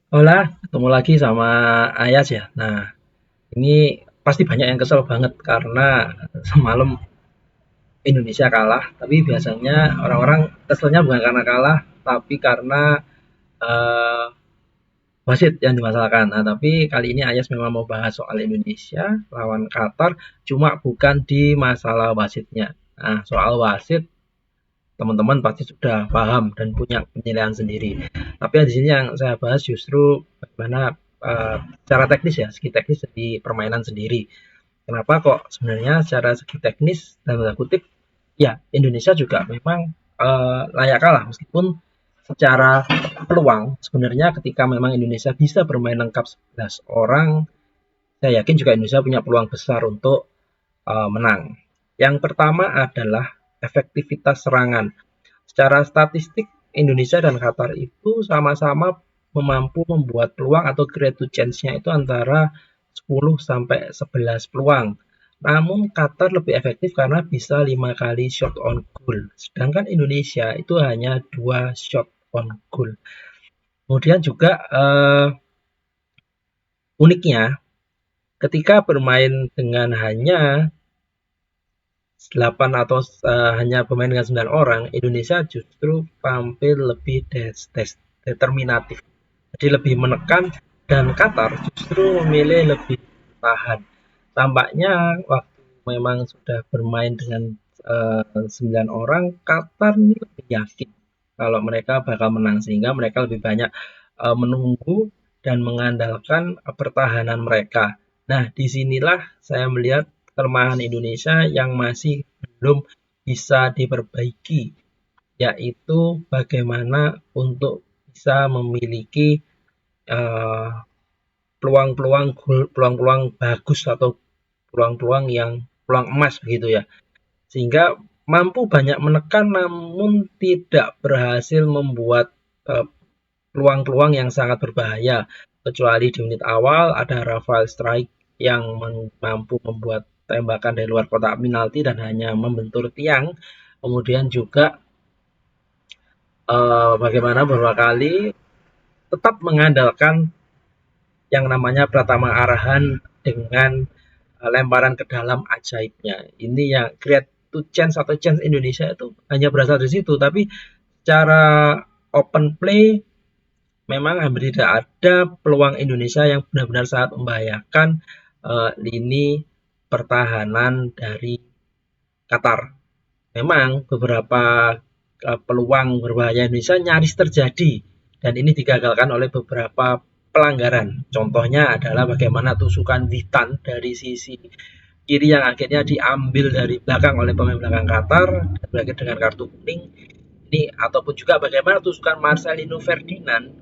Hola, ketemu lagi sama Ayas ya. Nah, ini pasti banyak yang kesel banget karena semalam Indonesia kalah. Tapi biasanya orang-orang keselnya bukan karena kalah, tapi karena eh, wasit yang dimasalahkan. Nah, tapi kali ini Ayas memang mau bahas soal Indonesia lawan Qatar, cuma bukan di masalah wasitnya. Nah, soal wasit teman-teman pasti sudah paham dan punya penilaian sendiri. Tapi di sini yang saya bahas justru bagaimana secara teknis ya, segi teknis di permainan sendiri. Kenapa kok sebenarnya secara segi teknis dalam tanda kutip ya Indonesia juga memang layak kalah meskipun secara peluang sebenarnya ketika memang Indonesia bisa bermain lengkap 11 orang, saya yakin juga Indonesia punya peluang besar untuk menang. Yang pertama adalah efektivitas serangan. Secara statistik, Indonesia dan Qatar itu sama-sama mampu membuat peluang atau create to chance-nya itu antara 10 sampai 11 peluang. Namun Qatar lebih efektif karena bisa 5 kali shot on goal. Sedangkan Indonesia itu hanya 2 shot on goal. Kemudian juga uniknya ketika bermain dengan hanya 8 atau hanya bermain dengan 9 orang, Indonesia justru tampil lebih determinatif. Jadi lebih menekan dan Qatar justru memilih lebih tahan. Tampaknya waktu memang sudah bermain dengan 9 orang, Qatar ini lebih yakin kalau mereka bakal menang sehingga mereka lebih banyak menunggu dan mengandalkan pertahanan mereka. Nah, disinilah saya melihat kelemahan Indonesia yang masih belum bisa diperbaiki, yaitu bagaimana untuk bisa memiliki eh, peluang-peluang peluang-peluang bagus atau peluang-peluang yang peluang emas begitu ya, sehingga mampu banyak menekan namun tidak berhasil membuat eh, peluang-peluang yang sangat berbahaya, kecuali di menit awal ada Rafael Strike yang mampu membuat tembakan dari luar kotak penalti dan hanya membentur tiang. Kemudian juga bagaimana beberapa kali tetap mengandalkan yang namanya Pratama Arahan dengan lemparan ke dalam ajaibnya. Ini yang create to chance atau chance Indonesia itu hanya berasal dari situ, tapi secara open play memang hampir tidak ada peluang Indonesia yang benar-benar sangat membahayakan lini pertahanan dari Qatar. Memang beberapa peluang berbahaya Indonesia nyaris terjadi dan ini digagalkan oleh beberapa pelanggaran. Contohnya adalah bagaimana tusukan Witan dari sisi kiri yang akhirnya diambil dari belakang oleh pemain belakang Qatar dan berakhir dengan kartu kuning. Ini ataupun juga bagaimana tusukan Marcelino Ferdinand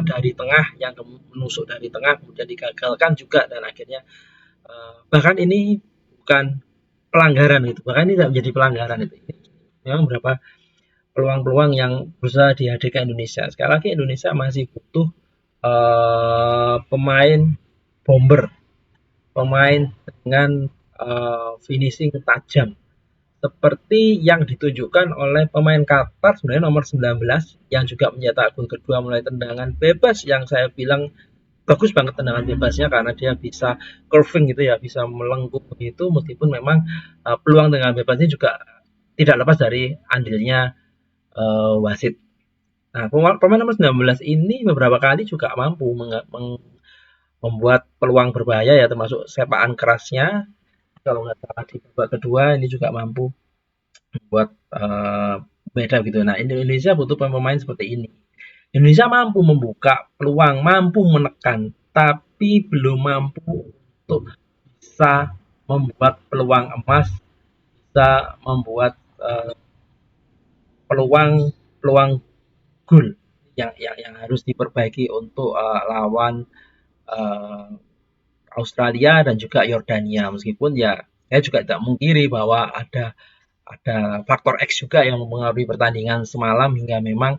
dari tengah yang menusuk dari tengah kemudian digagalkan juga dan akhirnya bahkan ini bukan pelanggaran itu, bahkan ini tidak menjadi pelanggaran itu. Memang beberapa peluang-peluang yang berusaha dihadirkan Indonesia. Sekali lagi Indonesia masih butuh pemain bomber, pemain dengan finishing tajam seperti yang ditunjukkan oleh pemain Qatar sebenarnya nomor 19 yang juga mencetak gol kedua melalui tendangan bebas yang saya bilang bagus banget tendangan bebasnya karena dia bisa curving gitu ya, bisa melengkung begitu meskipun memang peluang tendangan bebasnya juga tidak lepas dari andilnya wasit. Nah, pemain nomor 19 ini beberapa kali juga mampu membuat peluang berbahaya ya termasuk sepakan kerasnya. Kalau nggak salah di babak kedua ini juga mampu membuat beda gitu. Nah, Indonesia butuh pemain seperti ini. Indonesia mampu membuka peluang, mampu menekan, tapi belum mampu untuk bisa membuat peluang emas, bisa membuat peluang peluang gol yang harus diperbaiki untuk lawan uh, Australia dan juga Yordania. Meskipun ya saya juga tidak mungkiri bahwa ada faktor X juga yang mempengaruhi pertandingan semalam hingga memang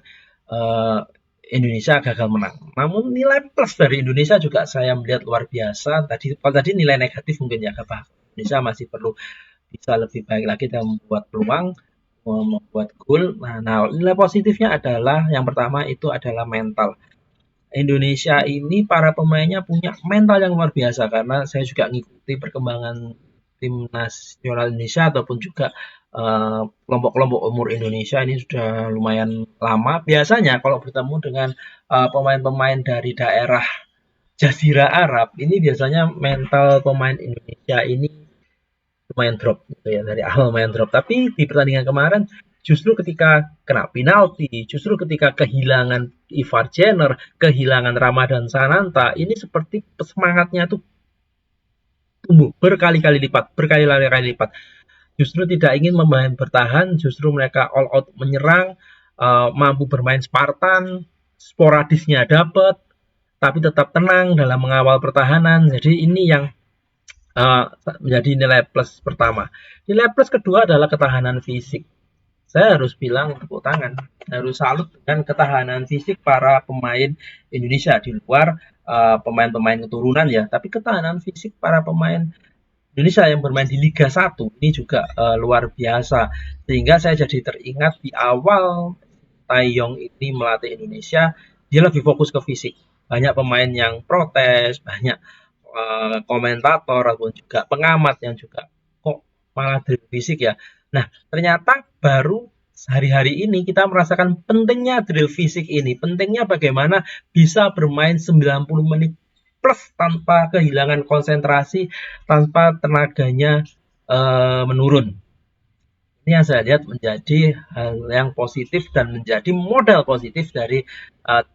Indonesia gagal menang. Namun nilai plus dari Indonesia juga saya melihat luar biasa. Kalau tadi nilai negatif mungkin ya, Indonesia masih perlu bisa lebih baik lagi dalam membuat peluang, membuat gol. Nah, nilai positifnya adalah yang pertama itu adalah mental. Indonesia ini para pemainnya punya mental yang luar biasa karena saya juga ngikuti perkembangan tim nasional Indonesia ataupun juga kelompok-kelompok umur Indonesia ini sudah lumayan lama. Biasanya kalau bertemu dengan pemain-pemain dari daerah Jazirah Arab, ini biasanya mental pemain Indonesia ini lumayan drop gitu ya, dari awal lumayan drop. Tapi di pertandingan kemarin justru ketika kena penalti, justru ketika kehilangan Ivar Jenner, kehilangan Ramadan Sananta, ini seperti semangatnya tuh tumbuh berkali-kali lipat. Justru tidak ingin bertahan, justru mereka all out menyerang, mampu bermain Spartan, sporadisnya dapat, tapi tetap tenang dalam mengawal pertahanan. Jadi ini yang menjadi nilai plus pertama. Nilai plus kedua adalah ketahanan fisik. Saya harus bilang tepuk tangan, harus salut dengan ketahanan fisik para pemain Indonesia di luar pemain-pemain keturunan ya, tapi ketahanan fisik para pemain Indonesia yang bermain di Liga 1 ini juga luar biasa. Sehingga saya jadi teringat di awal Taeyong ini melatih Indonesia, dia lebih fokus ke fisik. Banyak pemain yang protes, banyak komentator ataupun juga pengamat yang juga kok malah drill fisik ya. Nah, ternyata baru hari-hari ini kita merasakan pentingnya drill fisik ini, pentingnya bagaimana bisa bermain 90 menit plus tanpa kehilangan konsentrasi, tanpa tenaganya menurun. Ini yang saya lihat menjadi hal yang positif dan menjadi modal positif dari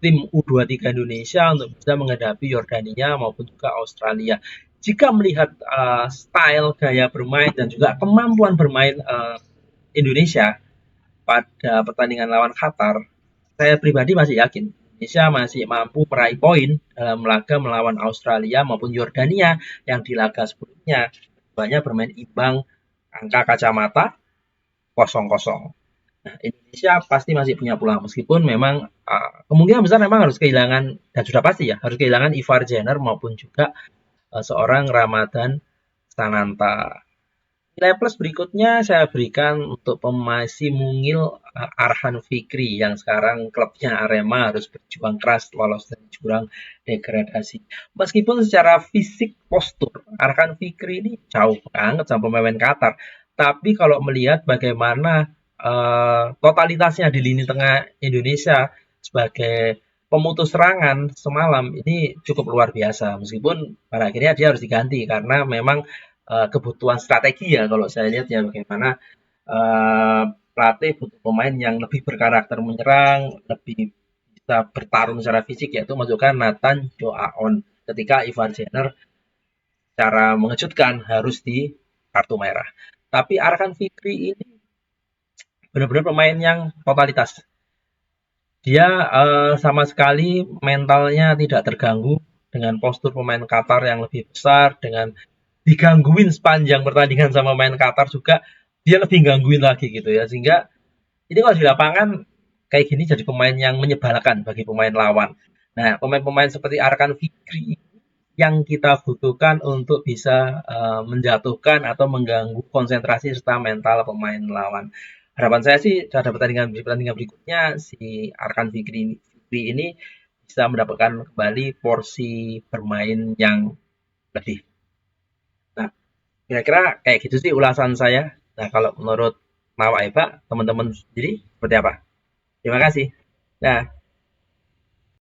tim U23 Indonesia untuk bisa menghadapi Yordania maupun juga Australia. Jika melihat style gaya bermain dan juga kemampuan bermain Indonesia pada pertandingan lawan Qatar, saya pribadi masih yakin Indonesia masih mampu meraih poin dalam laga melawan Australia maupun Yordania yang di laga sebelumnya banyak bermain imbang angka kacamata kosong-kosong. Nah, Indonesia pasti masih punya peluang meskipun memang kemungkinan besar memang harus kehilangan dan sudah pasti ya harus kehilangan Ivar Jenner maupun juga seorang Ramadan Sananta. Nilai plus berikutnya saya berikan untuk pemain si mungil Arhan Fikri yang sekarang klubnya Arema harus berjuang keras lolos dari jurang degradasi. Meskipun secara fisik postur Arhan Fikri ini jauh banget sama pemain Qatar, tapi kalau melihat bagaimana totalitasnya di lini tengah Indonesia sebagai pemutus serangan semalam ini cukup luar biasa. Meskipun pada akhirnya dia harus diganti karena memang kebutuhan strategi ya kalau saya lihat ya bagaimana pelatih butuh pemain yang lebih berkarakter menyerang, lebih bisa bertarung secara fisik yaitu masukkan Nathan Joaon ketika Ivar Jenner secara mengejutkan harus di kartu merah. Tapi Arkan Fikri ini benar-benar pemain yang totalitas. Dia sama sekali mentalnya tidak terganggu dengan postur pemain Qatar yang lebih besar, dengan digangguin sepanjang pertandingan sama main Qatar juga dia lebih gangguin lagi gitu ya sehingga ini kalau di lapangan kayak gini jadi pemain yang menyebalkan bagi pemain lawan. Nah pemain-pemain seperti Arkan Fikri yang kita butuhkan untuk bisa menjatuhkan atau mengganggu konsentrasi serta mental pemain lawan. Harapan saya sih pada pertandingan berikutnya si Arkan Fikri ini bisa mendapatkan kembali porsi bermain yang lebih. Nah, kira-kira kayak gitu sih ulasan saya. Nah, kalau menurut Mawak Eva, teman-teman sendiri seperti apa? Terima kasih. Nah,